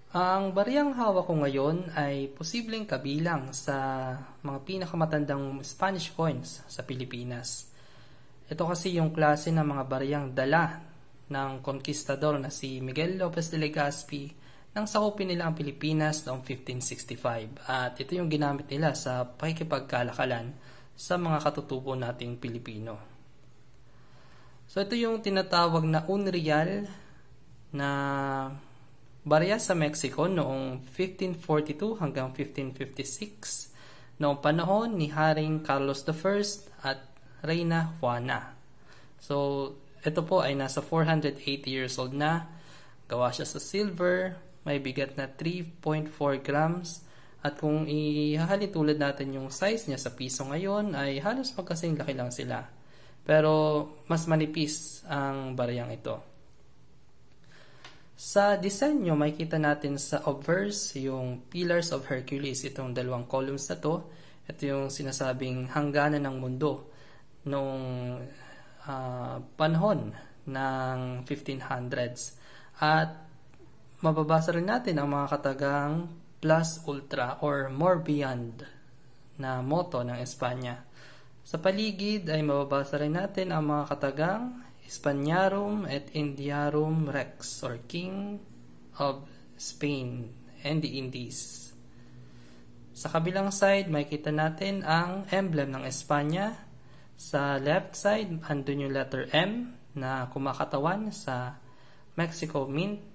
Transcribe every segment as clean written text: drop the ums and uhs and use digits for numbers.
Ang bariyang hawak ko ngayon ay posibleng kabilang sa mga pinakamatandang Spanish coins sa Pilipinas. Ito kasi yung klase ng mga bariyang dala ng konkistador na si Miguel Lopez de Legazpi nang sakupin nila ang Pilipinas noong 1565. At ito yung ginamit nila sa pakikipagkalakalan sa mga katutubo nating Pilipino. So ito yung tinatawag na unreal na barya sa Mexico noong 1542 hanggang 1556 noong panahon ni Haring Carlos I at Reyna Juana. So, ito po ay nasa 480 years old na. Gawa siya sa silver, may bigat na 3.4 grams. At kung ihahalin tulad natin yung size niya sa piso ngayon, ay halos magkasing laki lang sila. Pero mas manipis ang baryang ito. Sa disenyo, makikita natin sa obverse yung Pillars of Hercules, itong dalawang columns na to. Ito yung sinasabing hangganan ng mundo noong panahon ng 1500s. At mababasa rin natin ang mga katagang plus ultra or more beyond na motto ng Espanya. Sa paligid ay mababasa rin natin ang mga katagang Spaniarum et Indiarum Rex, or King of Spain and the Indies. Sa kabilang side, makikita natin ang emblem ng Espanya. Sa left side, andun yung letter M na kumakatawan sa Mexico Mint.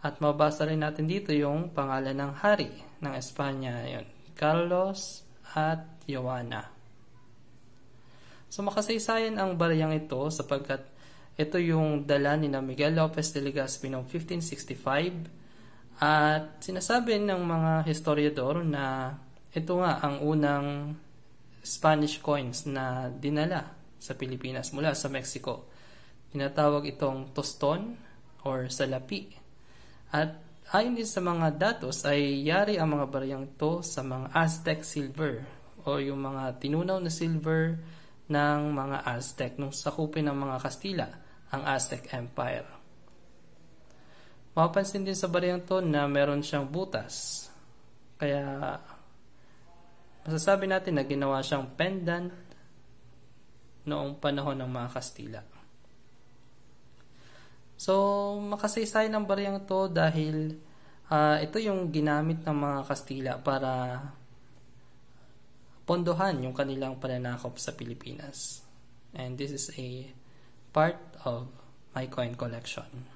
At mababasa rin natin dito yung pangalan ng hari ng Espanya, yun, Carlos at Joanna. So makasaysayan ang baryang ito sapagkat ito yung dala ni Miguel Lopez de Legazpi noong 1565 at sinasabi ng mga historiador na ito nga ang unang Spanish coins na dinala sa Pilipinas mula sa Mexico. Tinatawag itong toston or salapi. At ayon din sa mga datos ay yari ang mga baryang ito sa mga Aztec silver o yung mga tinunaw na silver ng mga Aztec nung sakupin ng mga Kastila ang Aztec Empire. Mapapansin din sa baryang to na meron siyang butas. Kaya masasabi natin na ginawa siyang pendant noong panahon ng mga Kastila. So, makasaysayan ang baryang to dahil ito yung ginamit ng mga Kastila para pondohan yung kanilang pananakop sa Pilipinas. And this is a part of my coin collection.